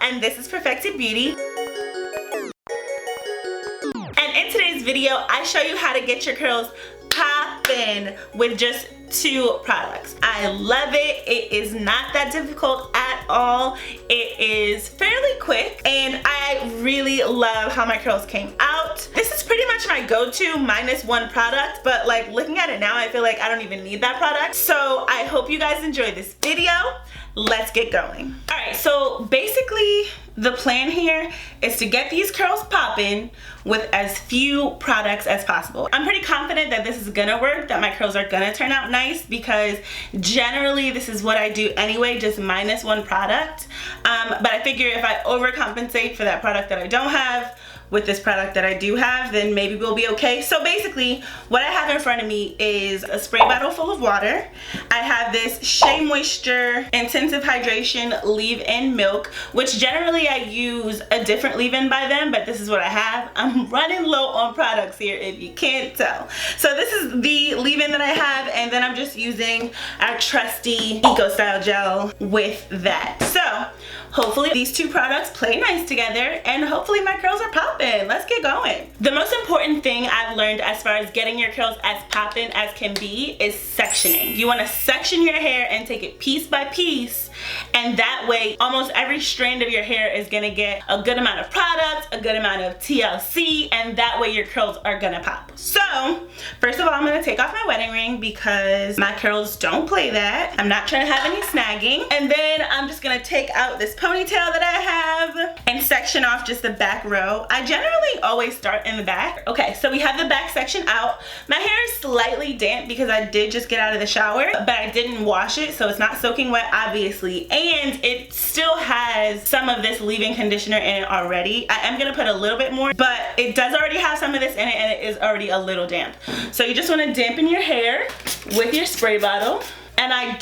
and this is Perfected Beauty. And in today's video, I show you how to get your curls poppin' with just 2 products. I love it. It is not that difficult at all. It is fairly quick, and I really love how my curls came out. This is pretty much my go-to minus 1 product, but like looking at it now, I feel like I don't even need that product. So I hope you guys enjoy this video. Let's get going. All right, so basically the plan here is to get these curls popping with as few products as possible. I'm pretty confident that this is gonna work, that my curls are gonna turn out nice, because generally this is what I do anyway, just minus 1 product. But I figure if I overcompensate for that product that I don't have with this product that I do have, then maybe we'll be okay. So basically what I have in front of me is a spray bottle full of water. I have this Shea Moisture Intensive Hydration Leave-In Milk, which generally I use a different leave-in by them, but this is what I have. I'm running low on products here if you can't tell. So this is the leave-in that I have, and then I'm just using our trusty Eco Style gel with that. So hopefully these 2 products play nice together, and hopefully my curls are popping. Let's get going. The most important thing I've learned as far as getting your curls as poppin' as can be is sectioning. You want to section your hair and take it piece by piece, and that way almost every strand of your hair is gonna get a good amount of product, a good amount of TLC, and that way your curls are gonna pop. So first of all, I'm gonna take off my wedding ring because my curls don't play that. I'm not trying to have any snagging. And then I'm just gonna take out this ponytail that I have and section off just the back row. I generally always start in the back. Okay, so we have the back section out. My hair is slightly damp because I did just get out of the shower, but I didn't wash it, so it's not soaking wet, obviously, and it still has some of this leave-in conditioner in it already. I am gonna put a little bit more, but it does already have some of this in it, and it is already a little damp. So you just want to dampen your hair with your spray bottle. And I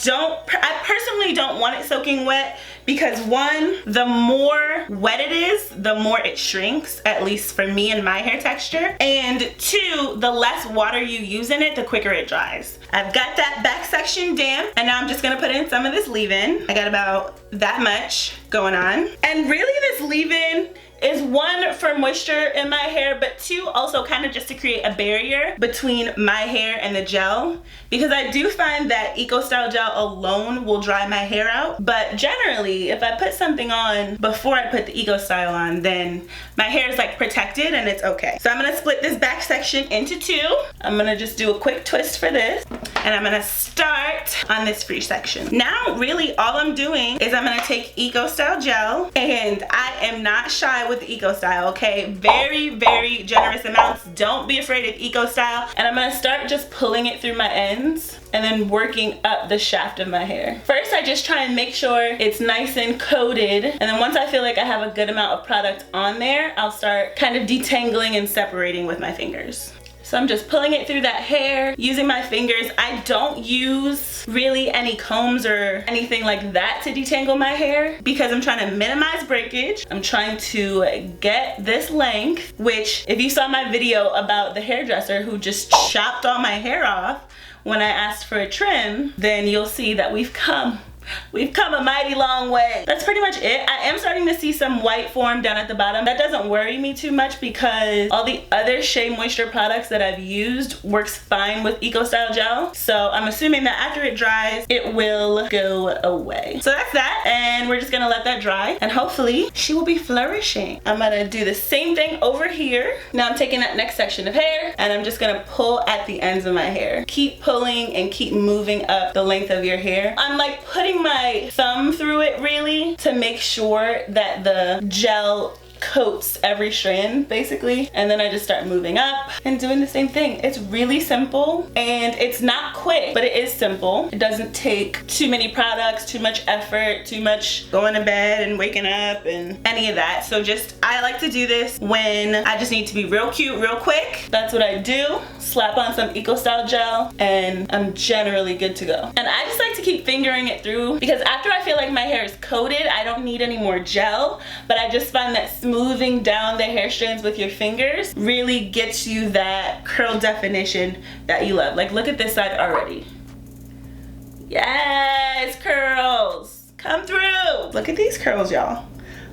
personally don't want it soaking wet, because 1, the more wet it is, the more it shrinks, at least for me and my hair texture. And 2, the less water you use in it, the quicker it dries. I've got that back section damp, and now I'm just gonna put in some of this leave-in. I got about that much going on. And really this leave-in is 1 for moisture in my hair, but 2 also kind of just to create a barrier between my hair and the gel, because I do find that Eco Style gel alone will dry my hair out, but generally if I put something on before I put the Eco Style on, then my hair is like protected and it's okay. So I'm gonna split this back section into 2. I'm gonna just do a quick twist for this, and I'm gonna start on this free section. Now really all I'm doing is I'm gonna take Eco Style gel, and I am not shy with the Eco Style, okay? Very, very generous amounts. Don't be afraid of Eco Style. And I'm gonna start just pulling it through my ends and then working up the shaft of my hair. First, I just try and make sure it's nice and coated, and then once I feel like I have a good amount of product on there, I'll start kind of detangling and separating with my fingers. So I'm just pulling it through that hair using my fingers. I don't use really any combs or anything like that to detangle my hair, because I'm trying to minimize breakage. I'm trying to get this length, which if you saw my video about the hairdresser who just chopped all my hair off when I asked for a trim, then you'll see that we've come a mighty long way. That's pretty much it. I am starting to see some white form down at the bottom. That doesn't worry me too much, because all the other Shea Moisture products that I've used works fine with Eco Style gel. So I'm assuming that after it dries, it will go away. So that's that, and we're just gonna let that dry, and hopefully she will be flourishing. I'm gonna do the same thing over here. Now I'm taking that next section of hair, and I'm just gonna pull at the ends of my hair. Keep pulling and keep moving up the length of your hair. I'm like putting my thumb through it really to make sure that the gel coats every strand basically, and then I just start moving up and doing the same thing. It's really simple, and it's not quick, but it is simple. It doesn't take too many products, too much effort, too much going to bed and waking up and any of that. So just, I like to do this when I just need to be real cute real quick. That's what I do. Slap on some Eco Style gel, and I'm generally good to go. And I just like to keep fingering it through, because after I feel like my hair is coated, I don't need any more gel, but I just find that smoothing down the hair strands with your fingers really gets you that curl definition that you love. Like, look at this side already. Yes, curls, come through. Look at these curls, y'all.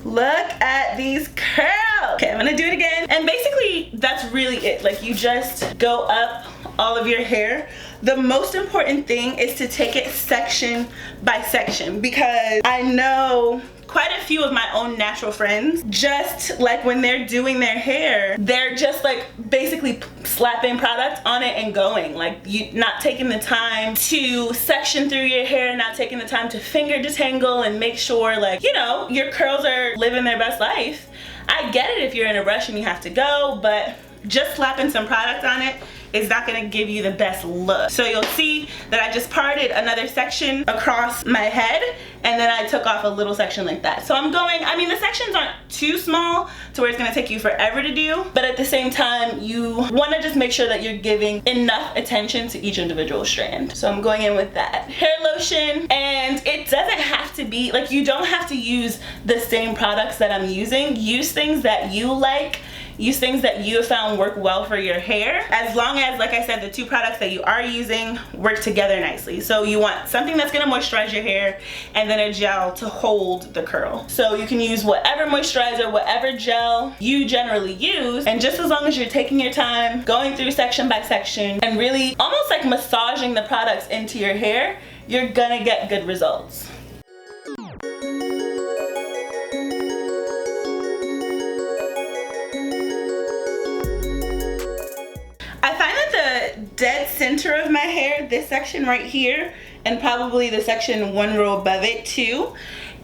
Look at these curls. Okay, I'm gonna do it again. And basically, that's really it. Like, you just go up all of your hair. The most important thing is to take it section by section, because I know quite a few of my own natural friends, just like when they're doing their hair, they're just like basically slapping product on it and going. Like, you not taking the time to section through your hair, not taking the time to finger detangle and make sure, like, you know, your curls are living their best life. I get it if you're in a rush and you have to go, but just slapping some product on it is not gonna give you the best look. So you'll see that I just parted another section across my head, and then I took off a little section like that. So I'm going, I mean, the sections aren't too small to where it's gonna take you forever to do, but at the same time, you wanna just make sure that you're giving enough attention to each individual strand. So I'm going in with that hair lotion, and it doesn't have to be, like, you don't have to use the same products that I'm using. Use things that you like. Use things that you have found work well for your hair, as long as, like I said, the two products that you are using work together nicely. So you want something that's gonna moisturize your hair, and then a gel to hold the curl. So you can use whatever moisturizer, whatever gel you generally use, and just as long as you're taking your time, going through section by section, and really almost like massaging the products into your hair, you're gonna get good results. Dead center of my hair, this section right here, and probably the section one row above it too,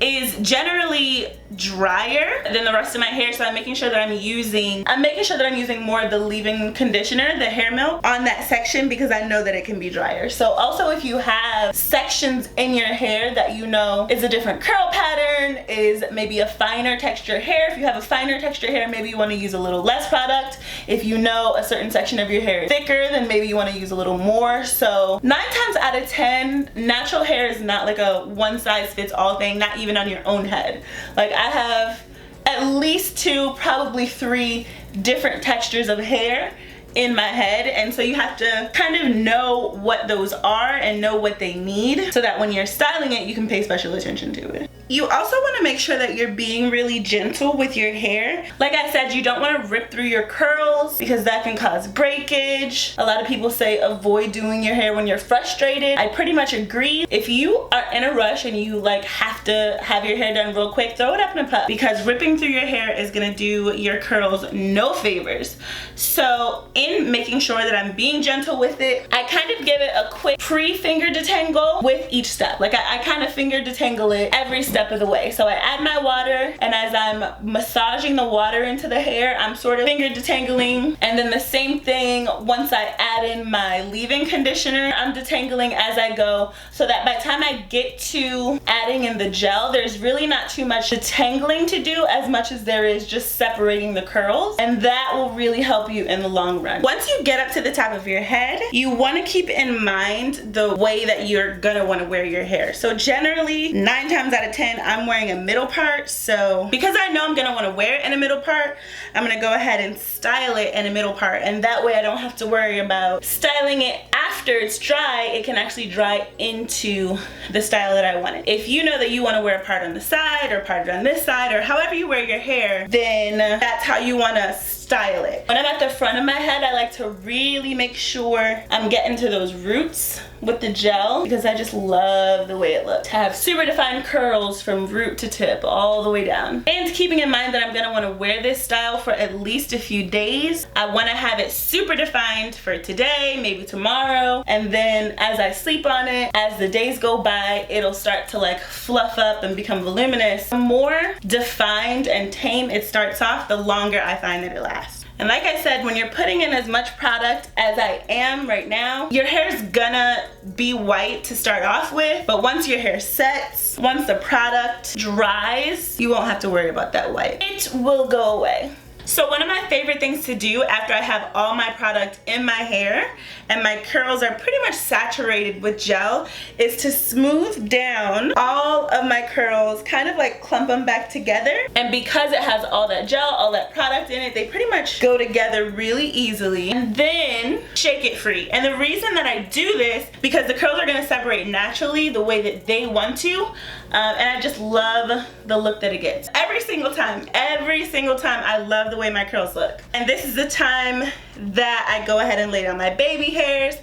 is generally drier than the rest of my hair. So I'm making sure that I'm using more of the leave-in conditioner, the hair milk, on that section, because I know that it can be drier. So also, if you have sections in your hair that you know is a different curl pattern, is maybe a finer texture hair, if you have a finer texture hair, maybe you want to use a little less product. If you know a certain section of your hair is thicker, then maybe you want to use a little more. So 9 times out of 10, natural hair is not like a one-size-fits-all thing, not even on your own head. Like, I have at least 2, probably 3 different textures of hair in my head, and so you have to kind of know what those are and know what they need, so that when you're styling it, you can pay special attention to it. You also want to make sure that you're being really gentle with your hair. Like I said, you don't want to rip through your curls, because that can cause breakage. A lot of people say avoid doing your hair when you're frustrated. I pretty much agree. If you are in a rush and you like have to have your hair done real quick, throw it up in a puff, because ripping through your hair is gonna do your curls no favors. So in making sure that I'm being gentle with it, I kind of give it a quick pre-finger detangle with each step. Like, I kind of finger detangle it every step of the way. So I add my water, and as I'm massaging the water into the hair, I'm sort of finger detangling. And then the same thing once I add in my leave-in conditioner, I'm detangling as I go, so that by the time I get to adding in the gel, there's really not too much detangling to do as much as there is just separating the curls, and that will really help you in the long run. Once you get up to the top of your head, you want to keep in mind the way that you're gonna want to wear your hair. So generally, 9 times out of 10, I'm wearing a middle part. So because I know I'm gonna want to wear it in a middle part, I'm gonna go ahead and style it in a middle part, and that way I don't have to worry about styling it after it's dry. It can actually dry into the style that I wanted. If you know that you want to wear a part on the side or part on this side, or however you wear your hair, then that's how you want to style it. When I'm at the front of my head, I like to really make sure I'm getting to those roots with the gel, because I just love the way it looks. To have super defined curls from root to tip all the way down. And keeping in mind that I'm gonna want to wear this style for at least a few days, I want to have it super defined for today, maybe tomorrow, and then as I sleep on it, as the days go by, it'll start to like fluff up and become voluminous. The more defined and tame it starts off, the longer I find that it lasts. And like I said, when you're putting in as much product as I am right now, your hair's gonna be white to start off with, but once your hair sets, once the product dries, you won't have to worry about that white. It will go away. So one of my favorite things to do after I have all my product in my hair and my curls are pretty much saturated with gel is to smooth down all of my curls, kind of like clump them back together. And because it has all that gel, all that product in it, they pretty much go together really easily. And then shake it free. And the reason that I do this, because the curls are gonna separate naturally the way that they want to, and I just love the look that it gets. Every single time. Every single time. I love the way my curls look. And this is the time that I go ahead and lay down my baby hairs,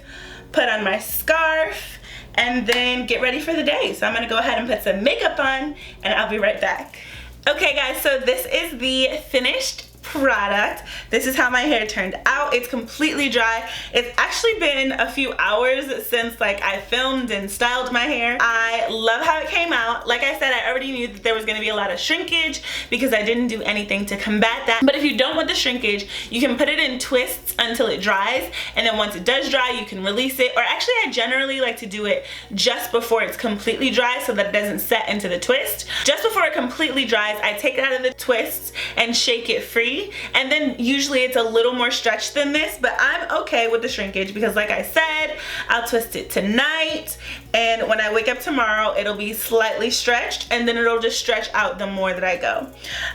put on my scarf, and then get ready for the day. So I'm gonna go ahead and put some makeup on, and I'll be right back. Okay guys, so this is the finished product. This is how my hair turned out. It's completely dry. It's actually been a few hours since like I filmed and styled my hair. I love how it came out. Like I said, I already knew that there was going to be a lot of shrinkage because I didn't do anything to combat that. But if you don't want the shrinkage, you can put it in twists until it dries, and then once it does dry, you can release it. Or actually, I generally like to do it just before it's completely dry so that it doesn't set into the twist. Just before it completely dries, I take it out of the twists and shake it free. And then usually it's a little more stretched than this, but I'm okay with the shrinkage because like I said, I'll twist it tonight, and when I wake up tomorrow, it'll be slightly stretched, and then it'll just stretch out the more that I go.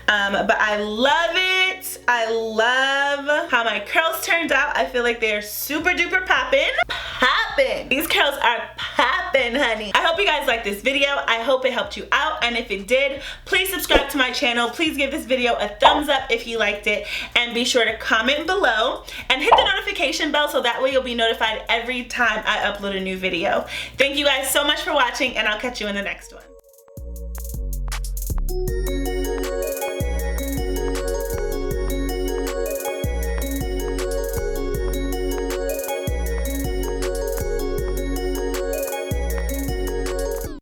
But I love it. I love how my curls turned out. I feel like they're super duper poppin'. Poppin'. These curls are poppin', honey. I hope you guys liked this video. I hope it helped you out, and if it did, please subscribe to my channel. Please give this video a thumbs up if you liked it, and be sure to comment below and hit the notification bell so that way you'll be notified every time I upload a new video. Thank you guys so much for watching, and I'll catch you in the next one.